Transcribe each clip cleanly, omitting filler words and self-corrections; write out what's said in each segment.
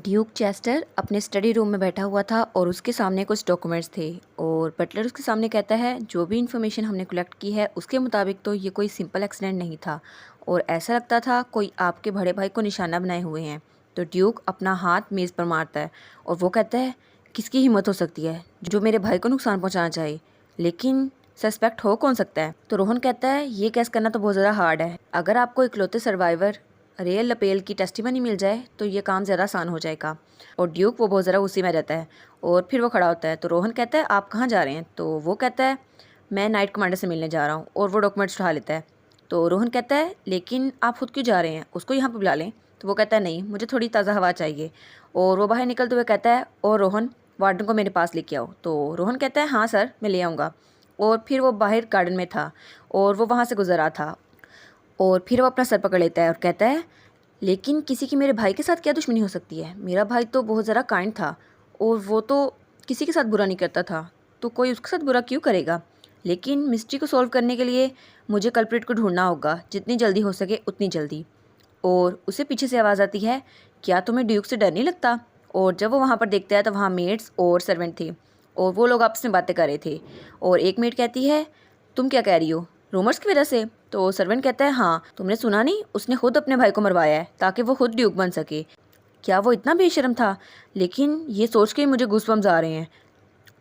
Duke Chester अपने study room में बैठा हुआ था और उसके सामने कुछ डॉक्यूमेंट्स थे और बटलर उसके सामने कहता है जो भी इन्फॉर्मेशन हमने कलेक्ट की है उसके मुताबिक तो ये कोई सिंपल एक्सीडेंट नहीं था और ऐसा लगता था कोई आपके बड़े भाई को निशाना बनाए हुए हैं। तो ड्यूक अपना हाथ मेज़ पर मारता है और वो कहता है किसकी हिम्मत हो सकती है जो मेरे भाई को नुकसान पहुँचाना चाहे, लेकिन सस्पेक्ट हो कौन सकता है। तो रोहन कहता है ये कैस करना तो बहुत ज़्यादा हार्ड है, अगर आपको इकलौते सर्वाइवर रियल लपेल की टेस्टिमनी मिल जाए तो ये काम ज़्यादा आसान हो जाएगा। और ड्यूक वो बहुत ज़रा उसी में रहता है और फिर वो खड़ा होता है। तो रोहन कहता है आप कहाँ जा रहे हैं। तो वो कहता है मैं नाइट कमांडर से मिलने जा रहा हूँ और वो डॉक्यूमेंट्स उठा लेता है। तो रोहन कहता है लेकिन आप खुद क्यों जा रहे हैं, उसको यहाँ पर बुला लें। तो वो कहता है नहीं, मुझे थोड़ी ताज़ा हवा चाहिए। और वो बाहर निकलते हुए कहता है और रोहन वार्डन को मेरे पास लेके आओ। तो रोहन कहता है हाँ सर मैं ले आऊँगा। और फिर वो बाहर गार्डन में था और वो वहाँ से गुजर रहा था और फिर वो अपना सर पकड़ लेता है और कहता है लेकिन किसी की मेरे भाई के साथ क्या दुश्मनी हो सकती है, मेरा भाई तो बहुत ज़रा काइंड था और वो तो किसी के साथ बुरा नहीं करता था, तो कोई उसके साथ बुरा क्यों करेगा। लेकिन मिस्ट्री को सॉल्व करने के लिए मुझे कल्प्रिट को ढूंढना होगा, जितनी जल्दी हो सके उतनी जल्दी। और उसे पीछे से आवाज़ आती है क्या तुम्हें ड्यूक से डर नहीं लगता। और जब वो वहाँ पर देखता है तो वहाँ मेड्स और सर्वेंट थे और वो लोग आपस में बातें कर रहे थे। और एक मेड कहती है तुम क्या कह रही हो, रूमर्स की वजह से। तो सर्वेंट कहता है हाँ तुमने सुना नहीं, उसने खुद अपने भाई को मरवाया है ताकि वो खुद ड्यूक बन सके। क्या वो इतना बेशर्म था। लेकिन ये सोच के मुझे गूज़बम्स आ रहे हैं।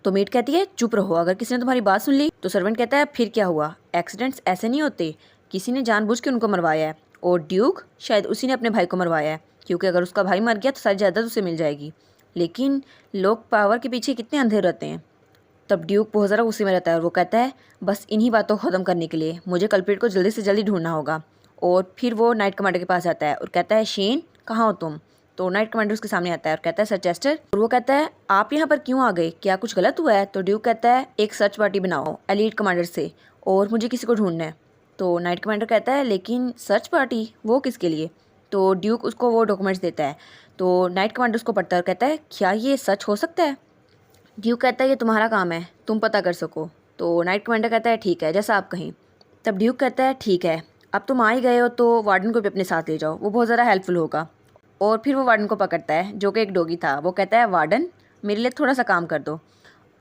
तो मेड कहती है चुप रहो, अगर किसी ने तुम्हारी बात सुन ली। तो सर्वेंट कहता है फिर क्या हुआ, एक्सीडेंट्स ऐसे नहीं होते, किसी ने जानबूझ के उनको मरवाया है और ड्यूक शायद उसी ने अपने भाई को मरवाया है, क्योंकि अगर उसका भाई मर गया तो सारी जायदाद उसे मिल जाएगी। लेकिन लोग पावर के पीछे कितने अंधे रहते हैं। तब ड्यूक बहुत ज़रा गुस्से में रहता है और वो कहता है बस इन्हीं बातों को ख़त्म करने के लिए मुझे कल्प्रिट को जल्दी से जल्दी ढूंढना होगा। और फिर वो नाइट कमांडर के पास जाता है और कहता है शेन कहाँ हो तुम। तो नाइट कमांडर उसके सामने आता है और कहता है सर चेस्टर। और वो कहता है आप यहाँ पर क्यों आ गए, क्या कुछ गलत हुआ है। तो ड्यूक कहता है एक सर्च पार्टी बनाओ एलीट कमांडर से और मुझे किसी को ढूंढना है। तो नाइट कमांडर कहता है लेकिन सर्च पार्टी वो किसके लिए। तो ड्यूक उसको वो डॉक्यूमेंट्स देता है। तो नाइट कमांडर उसको पढ़ता है और कहता है क्या ये सच हो सकता है। ड्यूक कहता है ये तुम्हारा काम है, तुम पता कर सको। तो नाइट कमांडर कहता है ठीक है जैसा आप कहें। तब ड्यूक कहता है ठीक है अब तुम आ ही गए हो तो वार्डन को भी अपने साथ ले जाओ, वो बहुत ज़्यादा हेल्पफुल होगा। और फिर वो वार्डन को पकड़ता है जो कि एक डॉगी था। वो कहता है वार्डन मेरे लिए थोड़ा सा काम कर दो।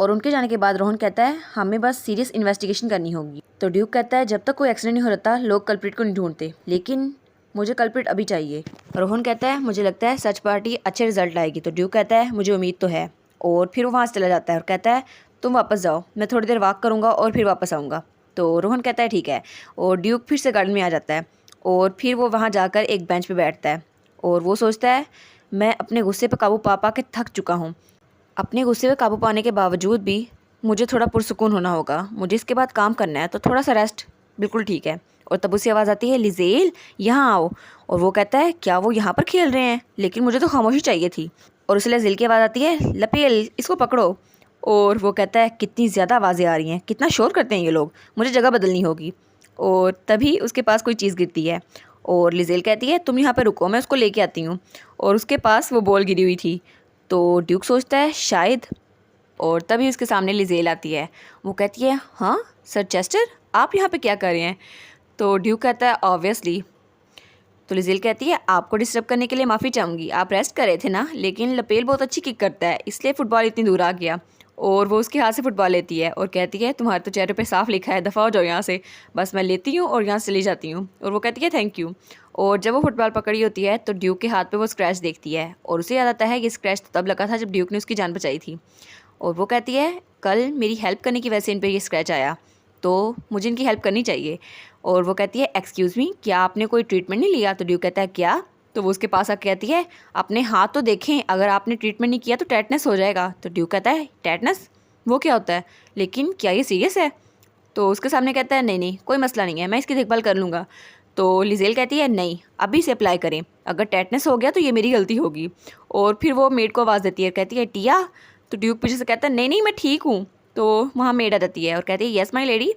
और उनके जाने के बाद रोहन कहता है हमें बस सीरियस इन्वेस्टिगेशन करनी होगी। तो ड्यूक कहता है जब तक कोई एक्सीडेंट नहीं हो रहा लोग कल्प्रिट को नहीं ढूंढते, लेकिन मुझे कल्प्रिट अभी चाहिए। रोहन कहता है मुझे लगता है सर्च पार्टी अच्छे रिजल्ट लाएगी। तो ड्यूक कहता है मुझे उम्मीद तो है। और फिर वो वहाँ से चला जाता है और कहता है तुम वापस जाओ, मैं थोड़ी देर वॉक करूँगा और फिर वापस आऊँगा। तो रोहन कहता है ठीक है। और ड्यूक फिर से गार्डन में आ जाता है और फिर वो वहाँ जाकर एक बेंच पे बैठता है और वो सोचता है मैं अपने गुस्से पर काबू पा पा के थक चुका हूँ। अपने गुस्से पे काबू पाने के बावजूद भी मुझे थोड़ा पुरसुकून होना होगा, मुझे इसके बाद काम करना है, तो थोड़ा सा रेस्ट बिल्कुल ठीक है। और तब उसे आवाज़ आती है लिजेल यहाँ आओ। और वो कहता है क्या वो यहाँ पर खेल रहे हैं, लेकिन मुझे तो खामोशी चाहिए थी। और उसे लिजेल की आवाज़ आती है लपेल इसको पकड़ो। और वो कहता है कितनी ज़्यादा आवाज़ें आ रही हैं, कितना शोर करते हैं ये लोग, मुझे जगह बदलनी होगी। और तभी उसके पास कोई चीज़ गिरती है और लिजेल कहती है तुम यहाँ पर रुको मैं उसको लेके आती हूँ। और उसके पास वो बॉल गिरी हुई थी। तो ड्यूक सोचता है शायद। और तभी उसके सामने लिजेल आती है। वो कहती है हाँ सर चेस्टर आप यहाँ पे क्या कर रहे हैं। तो ड्यूक कहता है ऑब्वियसली। तो लिजेल कहती है आपको डिस्टर्ब करने के लिए माफ़ी चाहूँगी, आप रेस्ट कर रहे थे ना, लेकिन लपेल बहुत अच्छी किक करता है इसलिए फ़ुटबॉल इतनी दूर आ गया। और वो उसके हाथ से फुटबॉल लेती है और कहती है तुम्हारे तो चेहरे पे साफ लिखा है दफ़ा हो जाओ यहाँ से, बस मैं लेती हूँ और यहाँ से चली जाती हूँ। और वो कहती है थैंक यू। और जब वो फुटबॉल पकड़ी होती है तो ड्यूक के हाथ पे वो स्क्रैच देखती है और उसे याद आता है कि स्क्रैच तब लगा था जब ड्यूक ने उसकी जान बचाई थी। और वो कहती है कल मेरी हेल्प करने की वजह से इन पर ये स्क्रैच आया, तो मुझे इनकी हेल्प करनी चाहिए। और वो कहती है एक्सक्यूज़ मी क्या आपने कोई ट्रीटमेंट नहीं लिया। तो ड्यूक कहता है क्या। तो वो उसके पास आकर कहती है अपने हाथ तो देखें, अगर आपने ट्रीटमेंट नहीं किया तो टेटनस हो जाएगा। तो ड्यूक कहता है टेटनस वो क्या होता है, लेकिन क्या ये सीरियस है। तो उसके सामने कहता है नहीं नहीं कोई मसला नहीं है, मैं इसकी देखभाल कर लूँगा। तो लिजेल कहती है नहीं अभी से अप्लाई करें, अगर टेटनस हो गया तो ये मेरी गलती होगी। और फिर वो मेड को आवाज़ देती है, कहती है टिया। तो ड्यूक पीछे से कहता है नहीं नहीं मैं ठीक हूँ। तो वहाँ मेड आ जाती है और कहती है यस माई लेडी।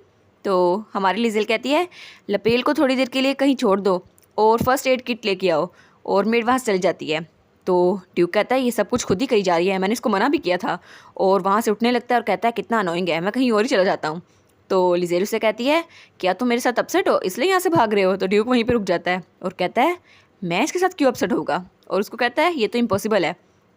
तो हमारी लिजेल कहती है लपेल को थोड़ी देर के लिए कहीं छोड़ दो और फर्स्ट एड किट लेके आओ। और मेड वहाँ से चली जाती है। तो ड्यूक कहता है ये सब कुछ खुद ही करी जा रही है, मैंने इसको मना भी किया था। और वहाँ से उठने लगता है और कहता है कितना अनोइंग है, मैं कहीं और ही चला जाता हूँ। तो लिजेल उससे कहती है क्या तुम मेरे साथ अपसेट हो इसलिए यहाँ से भाग रहे हो। तो ड्यूक वहीं पर रुक जाता है और कहता है मैं इसके साथ क्यों अपसेट होगा। और उसको कहता है ये तो इम्पॉसिबल है,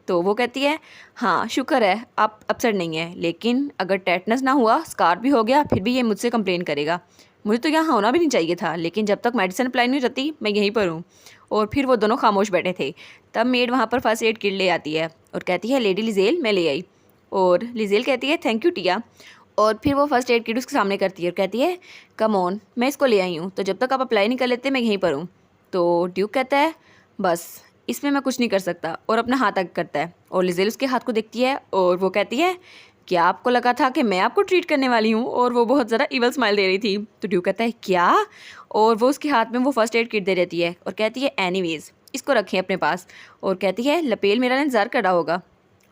तो वो कहती है हाँ शुक्र है आप अपसेट नहीं है, लेकिन अगर टेटनस ना हुआ, स्कार भी हो गया, फिर भी ये मुझसे कंप्लेन करेगा। मुझे तो यहाँ होना भी नहीं चाहिए था, लेकिन जब तक मेडिसिन अप्लाई नहीं रहती मैं यहीं पर हूँ। और फिर वो दोनों खामोश बैठे थे। तब मेड वहाँ पर फर्स्ट एड किट ले आती है और कहती है लेडी लिजेल मैं ले आई। और लिजेल कहती है थैंक यू टिया। और फिर वो फर्स्ट एड किट उसके सामने करती है और कहती है कम ऑन मैं इसको ले आई हूँ, तो जब तक आप अप्लाई नहीं कर लेते मैं यहीं पर हूँ। तो ड्यूक कहता है बस इसमें मैं कुछ नहीं कर सकता और अपना हाथ आगे करता है। और लिजेल उसके हाथ को देखती है और वो कहती है क्या आपको लगा था कि मैं आपको ट्रीट करने वाली हूँ? और वो बहुत ज़्यादा इवल स्माइल दे रही थी। तो ड्यूक कहता है क्या? और वो उसके हाथ में वो फर्स्ट एड किट दे देती है और कहती है एनीवेज इसको रखें अपने पास। और कहती है लपेल मेरा इंतज़ार कर रहा होगा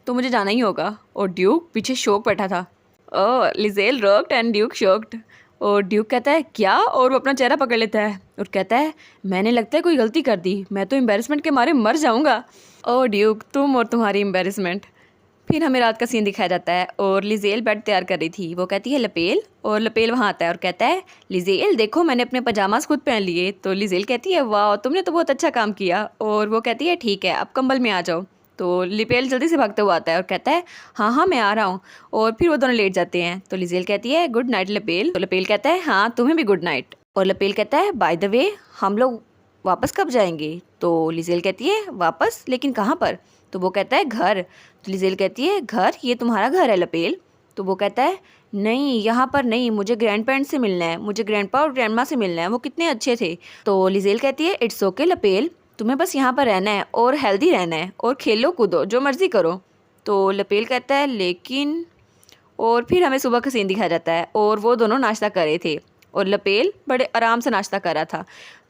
तो मुझे जाना ही होगा। और ड्यूक पीछे शौक बैठा था। Oh Liesel rocked and Duke shocked. और ड्यूक कहता है क्या? और वो अपना चेहरा पकड़ लेता है और कहता है मैंने लगता है कोई गलती कर दी, मैं तो एम्बेरसमेंट के मारे मर जाऊंगा। ओह ड्यूक तुम और तुम्हारी एम्बेरसमेंट। फिर हमें रात का सीन दिखाया जाता है और लिजेल बेड तैयार कर रही थी। वो कहती है लपेल, और लपेल वहाँ आता है और कहता है लिजेल देखो मैंने अपने पजामास खुद पहन लिए। तो लिजेल कहती है वाह तुमने तो बहुत अच्छा काम किया। और वो कहती है ठीक है अब कंबल में आ जाओ। तो लिपेल जल्दी से भागता हुआ आता है और कहता है हाँ हाँ मैं आ रहा हूँ। और फिर वो दोनों लेट जाते हैं। तो लिजेल कहती है गुड नाइट लपेल। तो लपेल कहता है हाँ तुम्हें भी गुड नाइट। और लपेल कहता है बाय द वे हम लोग वापस कब जाएंगे? तो लिजेल कहती है वापस, लेकिन कहाँ पर? तो वो कहता है घर। तो लिजेल कहती है घर? ये तुम्हारा घर है लपेल? तो वो कहता है नहीं यहाँ पर नहीं, मुझे ग्रैंड पेरेंट्स से मिलना है, मुझे ग्रैंडपा और ग्रैंडमा से मिलना है, वो कितने अच्छे थे। तो लिजेल कहती है इट्स ओके लपेल, तुम्हें बस यहाँ पर रहना है और हेल्दी रहना है और खेलो कूदो जो मर्ज़ी करो। तो लपेल कहता है लेकिन। और फिर हमें सुबह का सीन दिखाया जाता है और वो दोनों नाश्ता कर रहे थे और लपेल बड़े आराम से नाश्ता कर रहा था।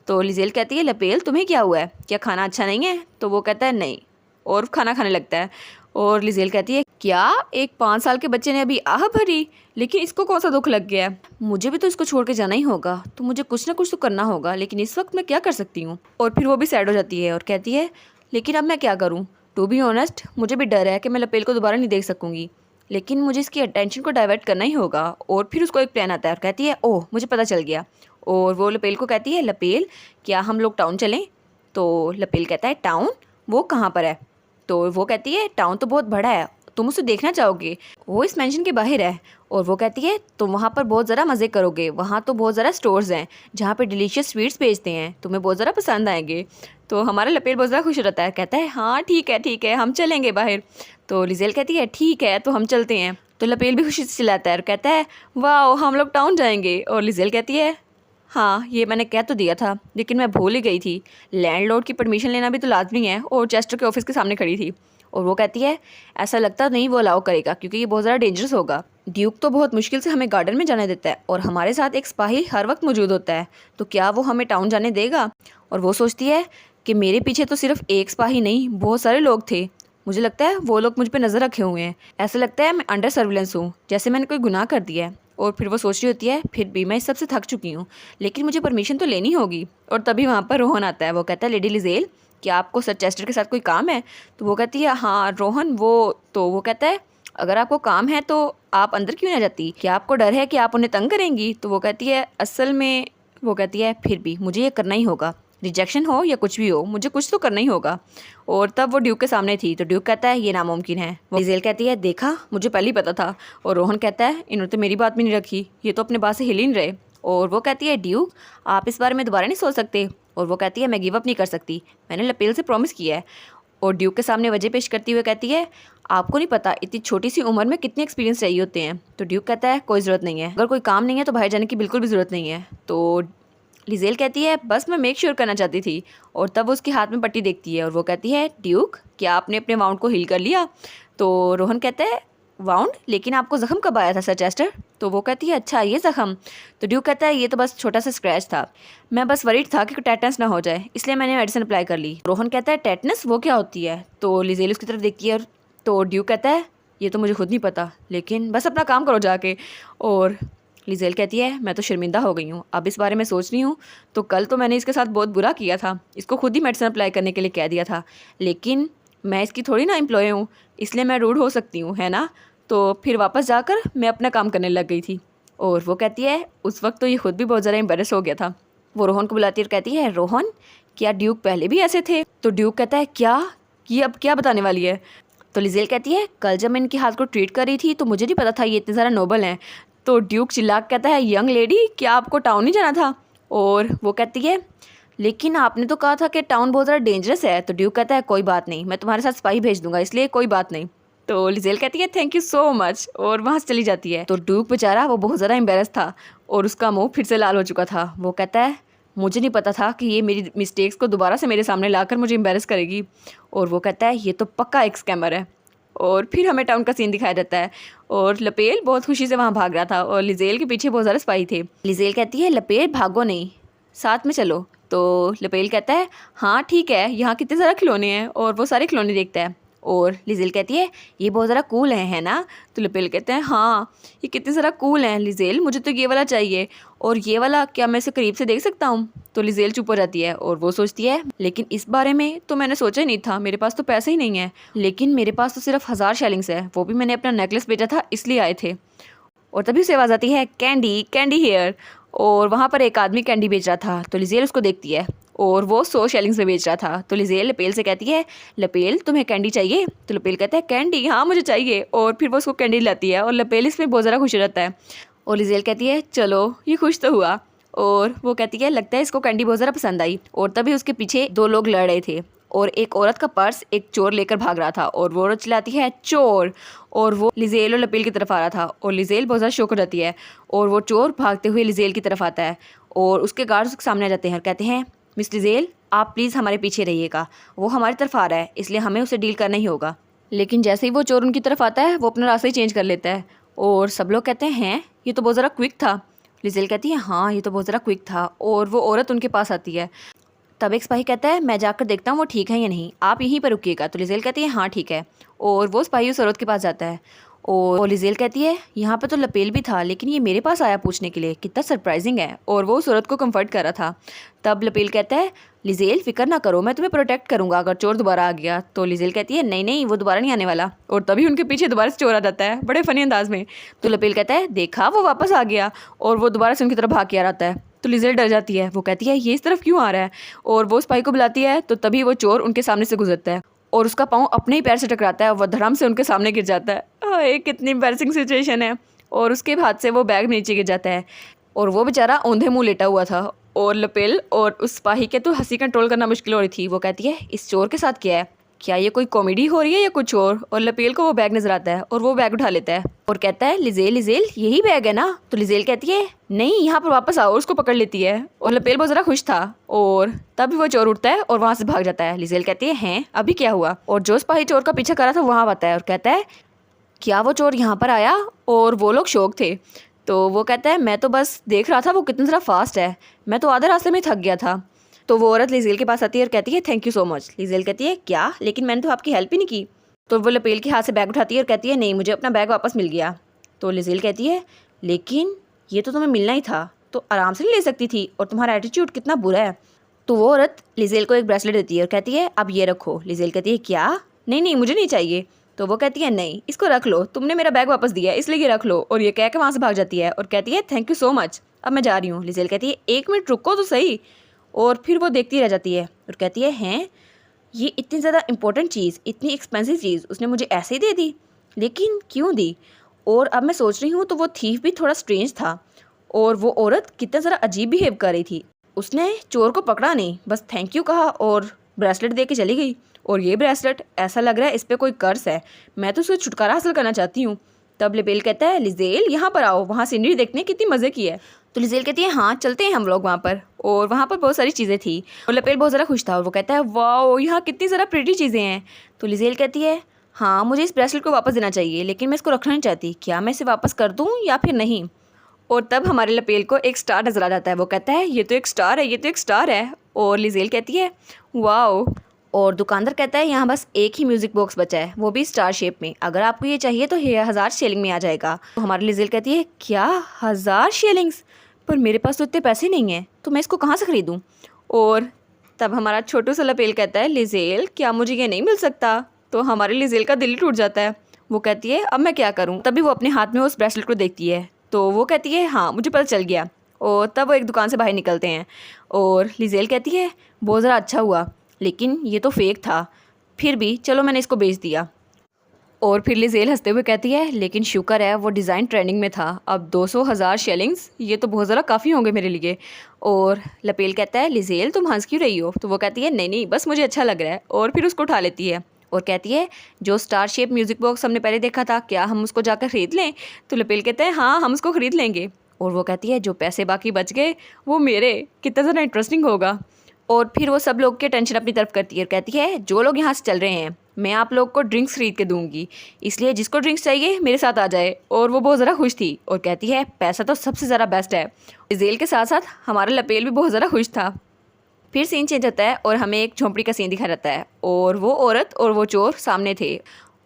तो लिजेल कहती है लपेल तुम्हें क्या हुआ है, क्या खाना अच्छा नहीं है? तो वो कहता है नहीं और खाना खाने लगता है। और लिजेल कहती है क्या एक 5 साल के बच्चे ने अभी आह भरी, लेकिन इसको कौन सा दुख लग गया है? मुझे भी तो इसको छोड़ के जाना ही होगा, तो मुझे कुछ ना कुछ तो करना होगा, लेकिन इस वक्त मैं क्या कर सकती हूँ? और फिर वो भी सैड हो जाती है और कहती है लेकिन अब मैं क्या करूँ? टू बी ऑनेस्ट मुझे भी डर है कि मैं लपेल को दोबारा नहीं देख सकूँगी, लेकिन मुझे इसकी अटेंशन को डाइवर्ट करना ही होगा। और फिर उसको एक प्लान आता है और कहती है ओह मुझे पता चल गया। और वो लपेल को कहती है लपेल क्या हम लोग टाउन चलें? तो लपेल कहता है टाउन? वो कहाँ पर है? तो वो कहती है टाउन तो बहुत बड़ा है, तुम उसे देखना चाहोगे, वो इस मेंशन के बाहर है। और वो कहती है तुम वहाँ पर बहुत ज़रा मज़े करोगे, वहाँ तो बहुत ज़रा स्टोर्स हैं जहाँ पे डिलीशियस स्वीट्स बेचते हैं, तुम्हें बहुत ज़रा पसंद आएंगे। तो हमारा लपेल बहुत ज़्यादा खुश रहता है, कहता है हाँ ठीक है हम चलेंगे बाहर। तो लिजेल कहती है ठीक है तो हम चलते हैं। तो लपेल भी खुशी से चिल्लाता है और कहता है वाह हम लोग टाउन जाएंगे। और लिजेल कहती है हाँ ये मैंने कह तो दिया था, लेकिन मैं भूल ही गई थी, लैंडलॉर्ड की परमिशन लेना भी तो लाजमी है। और चेस्टर के ऑफिस के सामने खड़ी थी। और वो कहती है ऐसा लगता नहीं वो अलाउ करेगा क्योंकि ये बहुत ज़्यादा डेंजरस होगा। ड्यूक तो बहुत मुश्किल से हमें गार्डन में जाने देता है और हमारे साथ एक सिपाही हर वक्त मौजूद होता है, तो क्या वो हमें टाउन जाने देगा? और वो सोचती है कि मेरे पीछे तो सिर्फ एक सिपाही नहीं बहुत सारे लोग थे, मुझे लगता है वो लोग मुझ पर नज़र रखे हुए हैं, ऐसा लगता है मैं अंडर सर्विलेंस हूँ, जैसे मैंने कोई गुनाह कर दिया है। और फिर वो सोच रही होती है फिर भी मैं इस सबसे थक चुकी हूँ, लेकिन मुझे परमिशन तो लेनी होगी। और तभी वहाँ पर रोहन आता है। वो कहता है लेडी लिजेल क्या आपको सर चेस्टर के साथ कोई काम है? तो वो कहती है हाँ रोहन वो। तो वो कहता है अगर आपको काम है तो आप अंदर क्यों ना जाती, क्या आपको डर है कि आप उन्हें तंग करेंगी? तो वो कहती है असल में। वो कहती है फिर भी मुझे ये करना ही होगा, रिजेक्शन हो या कुछ भी हो मुझे कुछ तो करना ही होगा। और तब वो ड्यूक के सामने थी। तो ड्यूक कहता है ये नामुमकिन है। लिजेल कहती है देखा मुझे पहले ही पता था। और रोहन कहता है इन्होंने तो मेरी बात भी नहीं रखी, ये तो अपने बात से हिल ही नहीं रहे। और वो कहती है ड्यूक आप इस बारे में दोबारा नहीं सोच सकते? और वो कहती है मैं गिव अप नहीं कर सकती, मैंने लपेल से प्रॉमिस किया है। और ड्यूक के सामने वजह पेश करती हुए कहती है आपको नहीं पता इतनी छोटी सी उम्र में कितने एक्सपीरियंस चाहिए होते हैं। तो ड्यूक कहता है कोई ज़रूरत नहीं है, अगर कोई काम नहीं है तो बाहर जाने की बिल्कुल भी ज़रूरत नहीं है। तो लिजेल कहती है बस मैं मेक श्योर करना चाहती थी। और तब उसके हाथ में पट्टी देखती है और वो कहती है ड्यूक क्या आपने अपने वाउंड को हील कर लिया? तो रोहन कहता है वाउंड, लेकिन आपको ज़ख्म कब आया था सर चेस्टर? तो वो कहती है अच्छा ये ज़ख्म। तो ड्यूक कहता है ये तो बस छोटा सा स्क्रैच था, मैं बस वरीड था कि टेटनस ना हो जाए इसलिए मैंने मेडिसिन अप्लाई कर ली। रोहन कहता है टेटनस वो क्या होती है? तो लिजेल उसकी तरफ देखती है। तो ड्यूक कहता है ये तो मुझे खुद नहीं पता, लेकिन बस अपना काम करो जाके। और लिजेल कहती है मैं तो शर्मिंदा हो गई हूँ, अब इस बारे में सोच रही हूँ तो कल तो मैंने इसके साथ बहुत बुरा किया था, इसको खुद ही मेडिसिन अप्लाई करने के लिए कह दिया था, लेकिन मैं इसकी थोड़ी ना एम्प्लॉय हूँ इसलिए मैं रूड हो सकती हूँ है ना? तो फिर वापस जाकर मैं अपना काम करने लग गई थी। और वो कहती है उस वक्त तो ये खुद भी बहुत ज़्यादा एम्बेरस हो गया था। वो रोहन को बुलाती है और कहती है रोहन क्या ड्यूक पहले भी ऐसे थे? तो ड्यूक कहता है क्या ये अब क्या बताने वाली है? तो लिजेल कहती है कल जब मैं इनके हाथ को ट्रीट कर रही थी तो मुझे नहीं पता था ये इतने ज़्यादा नोबल हैं। तो ड्यूक चिल्ला के कहता है यंग लेडी क्या आपको टाउन नहीं जाना था? और वो कहती है लेकिन आपने तो कहा था कि टाउन बहुत ज़्यादा डेंजरस है। तो ड्यूक कहता है कोई बात नहीं, मैं तुम्हारे साथ सिपाही भेज दूंगा, इसलिए कोई बात नहीं। तो लिजेल कहती है थैंक यू सो मच और वहाँ से चली जाती है। तो ड्यूक बेचारा वो बहुत ज़्यादा एम्बेरस था और उसका मुंह फिर से लाल हो चुका था। वो कहता है मुझे नहीं पता था कि ये मेरी मिस्टेक्स को दोबारा से मेरे सामने लाकर मुझे एम्बेरस करेगी। और वो कहता है ये तो पक्का एक स्कैमर है। और फिर हमें टाउन का सीन दिखाया जाता है और लपेल बहुत खुशी से वहाँ भाग रहा था और लिजेल के पीछे बहुत सारे सिपाही थे। लिजेल कहती है लपेल भागो नहीं, साथ में चलो। तो लपेल कहता है हाँ ठीक है, यहाँ कितने सारे खिलौने हैं। और वो सारे खिलौने देखता है और लिजेल कहती है ये बहुत ज़्यादा कूल है ना? तो लपेल कहते हैं हाँ ये कितने ज़्यादा कूल हैं लिजेल, मुझे तो ये वाला चाहिए और ये वाला क्या मैं इसे करीब से देख सकता हूँ? तो लिजेल चुप हो जाती है और वो सोचती है लेकिन इस बारे में तो मैंने सोचा ही नहीं था, मेरे पास तो पैसे ही नहीं है। लेकिन मेरे पास तो सिर्फ 1000 शेलिंग्स है, वो भी मैंने अपना नेकलेस बेचा था इसलिए आए थे। और तभी उसे आवाज़ आती है कैंडी कैंडी हेयर। और वहाँ पर एक आदमी कैंडी बेच रहा था। तो लिजेल उसको देखती है और वो 100 शेलिंग्स में बेच रहा था। तो लिजेल लपेल से कहती है लपेल तुम्हें कैंडी चाहिए? तो लपेल कहता है कैंडी हाँ मुझे चाहिए। और फिर वो उसको कैंडी लाती है और लपेल इसमें बहुत ज़्यादा खुश रहता है। और लिजेल कहती है चलो ये खुश तो हुआ। और वो कहती है लगता है इसको कैंडी बहुत ज़्यादा पसंद आई। और तभी उसके पीछे 2 लोग लड़ रहे थे और एक औरत का पर्स एक चोर लेकर भाग रहा था और वो औरत चिल्लाती है चोर। और वो लिजेल और लपेल की तरफ आ रहा था और लिजेल बहुत ज़्यादा शौक हो जाती है और वो चोर भागते हुए लिजेल की तरफ आता है और उसके गार्ड उसके सामने आ जाते हैं और कहते हैं मिस लिजेल आप प्लीज़ हमारे पीछे रहिएगा, वो हमारी तरफ आ रहा है इसलिए हमें उसे डील करना ही होगा। लेकिन जैसे ही वो चोर उनकी तरफ आता है वो अपना रास्ता ही चेंज कर लेता है और सब लोग कहते हैं ये तो बहुत ज़्यादा क्विक था। लिजेल कहती है हाँ ये तो बहुत ज़्यादा क्विक था। और वो औरत उनके पास आती है। तब एक सिपाही कहता है मैं जाकर देखता हूँ वो ठीक है या नहीं, आप यहीं पर रुकिएगा। तो लिजेल कहती है हाँ ठीक है। और वो सिपाही उस औरत के पास जाता है और लिजेल कहती है यहाँ पे तो लपेल भी था लेकिन ये मेरे पास आया पूछने के लिए, कितना सरप्राइजिंग है। और वो उस औरत को कंफर्ट कर रहा था। तब लपेल कहता है लिजेल फिक्र ना करो, मैं तुम्हें प्रोटेक्ट करूंगा अगर चोर दोबारा आ गया। तो लिजेल कहती है नहीं नहीं वो दोबारा नहीं आने वाला। और तभी उनके पीछे दोबारा से चोर आ जाता है बड़े फनी अंदाज में। तो लपेल कहता है देखा वो वापस आ गया। और वो दोबारा से उनकी तरफ भाग के आ रहा है। तो लिजेल डर जाती है, वो कहती है ये इस तरफ क्यों आ रहा है? और वो सिपाही को बुलाती है। तो तभी वो चोर उनके सामने से गुजरता है और उसका पाँव अपने ही पैर से टकराता है और वह धड़ाम से उनके सामने गिर जाता है। ये कितनी एम्बैरसिंग सिचुएशन है। और उसके हाथ से वो बैग नीचे गिर जाता है और वो बेचारा औंधे मुंह लेटा हुआ था। और लपेल और उस सिपाही के तो हंसी कंट्रोल करना मुश्किल हो रही थी। वो कहती है इस चोर के साथ क्या है, क्या ये कोई कॉमेडी हो रही है या कुछ और लपेल को वो बैग नजर आता है और वो बैग उठा लेता है और कहता है लिजेल लिजेल यही बैग है ना? तो लिजेल कहती है नहीं यहाँ पर वापस आओ, उसको पकड़ लेती है। और लपेल बहुत ज़्यादा खुश था और तभी वो चोर उठता है और वहाँ से भाग जाता है। लिजेल कहती है हैं अभी क्या हुआ? और जो सिपाही चोर का पीछा कर रहा था वहाँ आता है और कहता है क्या वो चोर यहाँ पर आया? और वो लोग शौक थे। तो वो कहता है मैं तो बस देख रहा था वो कितना ज़रा फास्ट है, मैं तो आधे रास्ते में थक गया था। तो वो औरत लिजेल के पास आती है और कहती है thank you so much. Liesel कहती है क्या, लेकिन मैंने तो आपकी हेल्प ही नहीं की। तो वो लपेल के हाथ से बैग उठाती है और कहती है नहीं मुझे अपना बैग वापस मिल गया। तो लिजेल कहती है लेकिन ये तो तुम्हें मिलना ही था, तो आराम से नहीं ले सकती थी, और तुम्हारा एटीट्यूड कितना बुरा है। तो वो औरत लिजेल को एक ब्रेसलेट देती है और कहती है अब ये रखो। लिजेल कहती है क्या, नहीं नहीं मुझे नहीं चाहिए। तो वो कहती है नहीं इसको रख लो, तुमने मेरा बैग वापस दिया है इसलिए ये रख लो। और ये कह के वहाँ से भाग जाती है और कहती है थैंक यू सो मच, अब मैं जा रही हूँ। लिजेल कहती है 1 मिनट रुको तो सही। और फिर वो देखती रह जाती है और कहती है हैं ये इतनी ज़्यादा इंपॉर्टेंट चीज़, इतनी एक्सपेंसिव चीज़ उसने मुझे ऐसे ही दे दी, लेकिन क्यों दी? और अब मैं सोच रही हूँ तो वो थीफ भी थोड़ा स्ट्रेंज था और वो औरत कितना ज़रा अजीब बिहेव कर रही थी। उसने चोर को पकड़ा नहीं, बस थैंक यू कहा और ब्रेसलेट दे के चली गई। और ये ब्रेसलेट ऐसा लग रहा है इस पर कोई कर्ज है, मैं तो उससे छुटकारा हासिल करना चाहती हूँ। तब लपेल कहता है लिजेल यहाँ पर आओ, वहाँ सीनरी देखने कितनी मज़े की है। तो लिजेल कहती है हाँ चलते हैं हम लोग वहाँ पर। और वहाँ पर बहुत सारी चीज़ें थी और लपेल बहुत ज़्यादा खुश था और वो कहता है वाओ यहाँ कितनी ज़रा प्रिटी चीज़ें हैं। तो लिजेल कहती है हाँ मुझे इस ब्रेसलेट को वापस देना चाहिए, लेकिन मैं इसको रखना नहीं चाहती, क्या मैं इसे वापस कर दूँ या फिर नहीं? और तब हमारे लपेल को एक स्टार नजर आ जाता है। वो कहता है ये तो एक स्टार है, ये तो एक स्टार है। और लिजेल कहती है वाओ। और दुकानदार कहता है यहाँ बस एक ही म्यूज़िक बॉक्स बचा है, वो भी स्टार शेप में, अगर आपको ये चाहिए तो 1000 शेलिंग में आ जाएगा। तो हमारी लिजेल कहती है क्या 1000 शेलिंग्स, पर मेरे पास तो इतने पैसे नहीं हैं, तो मैं इसको कहाँ से ख़रीदूँ? और तब हमारा छोटू सा लपेल कहता है लिजेल क्या मुझे ये नहीं मिल सकता? तो हमारी लिजेल का दिल ही टूट जाता है। वो कहती है अब मैं क्या करूँ? तभी वो अपने हाथ में उस ब्रेसलेट को देखती है तो वो कहती है हाँ मुझे पता चल गया। और तब वो एक दुकान से बाहर निकलते हैं और लिजेल कहती है बहुत ज़रा अच्छा हुआ, लेकिन ये तो फेक था, फिर भी चलो मैंने इसको बेच दिया। और फिर लिजेल हंसते हुए कहती है लेकिन शुक्र है वो डिज़ाइन ट्रेंडिंग में था, अब 200,000 शेलिंग्स ये तो बहुत ज़्यादा काफ़ी होंगे मेरे लिए। और लपेल कहता है लिजेल तुम हंस क्यों रही हो? तो वो कहती है नहीं नहीं बस मुझे अच्छा लग रहा है, और फिर उसको उठा लेती है और कहती है जो स्टार शेप म्यूज़िक बॉक्स हमने पहले देखा था क्या हम उसको जाकर ख़रीद लें? तो लपेल कहते हैं हाँ हम उसको ख़रीद लेंगे। और वो कहती है जो पैसे बाकी बच गए वो मेरे, कितना ज़्यादा इंटरेस्टिंग होगा। और फिर वो सब लोग की टेंशन अपनी तरफ करती है और कहती है जो लोग यहाँ से चल रहे हैं मैं आप लोग को ड्रिंक्स खरीद के दूंगी, इसलिए जिसको ड्रिंक्स चाहिए मेरे साथ आ जाए। और वो बहुत ज़्यादा खुश थी और कहती है पैसा तो सबसे ज़्यादा बेस्ट है। जेल के साथ साथ हमारा लपेल भी बहुत ज़्यादा खुश था। फिर सीन चेंज होता है और हमें एक झोंपड़ी का सीन दिखा जाता है और वो औरत और वो चोर सामने थे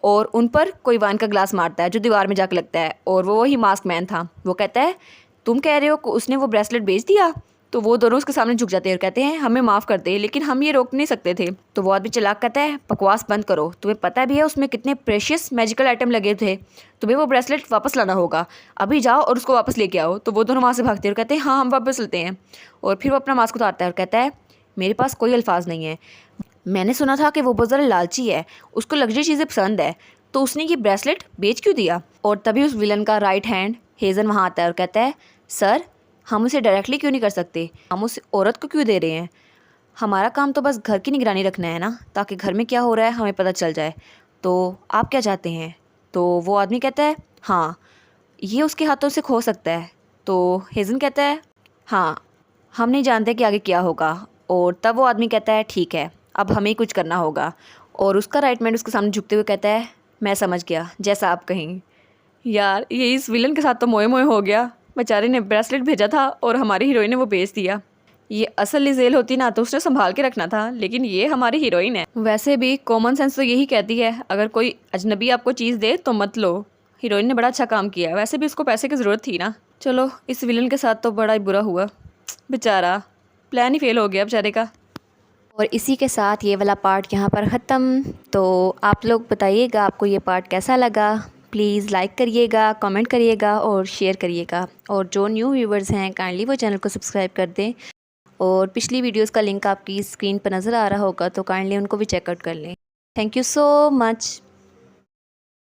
और उन पर कोई वाइन का ग्लास मारता है जो दीवार में जाकर लगता है, और वो वही मास्क मैन था। वो कहता है तुम कह रहे हो कि उसने वो ब्रेसलेट बेच दिया? तो वो दोनों उसके सामने झुक जाते हैं और कहते हैं हमें माफ़ कर दे लेकिन हम ये रोक नहीं सकते थे। तो वो आदमी चालाक कहता है बकवास बंद करो, तुम्हें पता भी है उसमें कितने प्रेशियस मैजिकल आइटम लगे थे, तुम्हें वो ब्रेसलेट वापस लाना होगा, अभी जाओ और उसको वापस लेके आओ। तो वो दोनों वहाँ से भागते हैं और कहते हैं हाँ हम वापस लेते हैं। और फिर वो अपना मास्क उतारता है और कहता है मेरे पास कोई अल्फाज नहीं है, मैंने सुना था कि वो बहुत ज़्यादा लालची है, उसको लग्जरी चीज़ें पसंद है, तो उसने ये ब्रेसलेट बेच क्यों दिया? और तभी उस विलन का राइट हैंड हेज़न वहाँ आता है और कहता है सर हम उसे डायरेक्टली क्यों नहीं कर सकते, हम उस औरत को क्यों दे रहे हैं? हमारा काम तो बस घर की निगरानी रखना है ना, ताकि घर में क्या हो रहा है हमें पता चल जाए। तो आप क्या चाहते हैं? तो वो आदमी कहता है हाँ ये उसके हाथों से खो सकता है। तो हेज़न कहता है हाँ हम नहीं जानते कि आगे क्या होगा। और तब वो आदमी कहता है ठीक है अब हमें ही कुछ करना होगा। और उसका राइट मैन उसके सामने झुकते हुए कहता है मैं समझ गया जैसा आप कहें। यार ये इस विलन के साथ तो मोए मोए हो गया, बेचारे ने ब्रेसलेट भेजा था और हमारी हीरोइन ने वो बेच दिया। ये असल लिजेल होती ना तो उसने संभाल के रखना था, लेकिन ये हमारी हीरोइन है। वैसे भी कॉमन सेंस तो यही कहती है अगर कोई अजनबी आपको चीज़ दे तो मत लो। हीरोइन ने बड़ा अच्छा काम किया, वैसे भी उसको पैसे की ज़रूरत थी ना। चलो इस विलन के साथ तो बड़ा ही बुरा हुआ, बेचारा प्लान ही फेल हो गया बेचारे का। और इसी के साथ ये वाला पार्ट यहाँ पर ख़त्म। तो आप लोग बताइएगा आपको ये पार्ट कैसा लगा, प्लीज़ लाइक करिएगा, कमेंट करिएगा और शेयर करिएगा। और जो न्यू व्यूवर्स हैं काइंडली वो चैनल को सब्सक्राइब कर दें। और पिछली वीडियोस का लिंक आपकी स्क्रीन पर नज़र आ रहा होगा तो काइंडली उनको भी चेकआउट कर लें। Thank you so much.